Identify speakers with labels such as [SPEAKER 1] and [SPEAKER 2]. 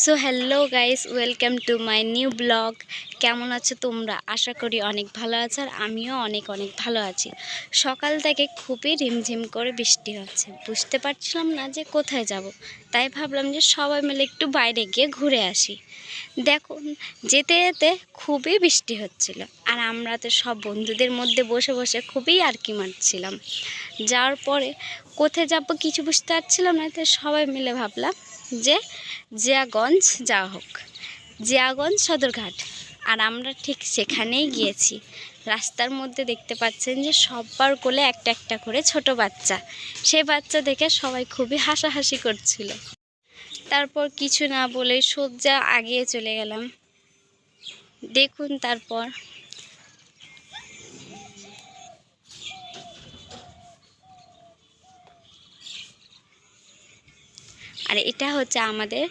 [SPEAKER 1] So hello guys, welcome to my new blog. কেমন আছো তোমরা? আশা করি অনেক ভালো আছো, আর আমিও অনেক ভালো আছি। সকাল থেকে খুবই রিমঝিম করে বৃষ্টি হচ্ছে, বুঝতে পারছিলাম না যে কোথায় যাব। তাই ভাবলাম যে সবাই মিলে একটু বাইরে গিয়ে ঘুরে আসি। দেখুন, যেতে যেতে খুবই বৃষ্টি হচ্ছিল, আর আমরা তো সব বন্ধুদের মধ্যে বসে বসে খুবই আরকি মারছিলাম। যাওয়ার পরে কোথায় যাব কিছু বুঝতে পারছিলাম না, তো সবাই মিলে ভাবলাম যে জিয়াগঞ্জ যাওয়া হোক, জিয়াগঞ্জ সদরঘাট। আর আমরা ঠিক সেখানেই গিয়েছি। রাস্তার মধ্যে দেখতে পাচ্ছেন যে সবার কোলে একটা একটা করে ছোট বাচ্চা। সেই বাচ্চা দেখে সবাই খুবই হাসাহাসি করছিল। তারপর কিছু না বলে সোজা আগিয়ে চলে গেলাম। দেখুন, তারপর আর এটা হচ্ছে আমাদের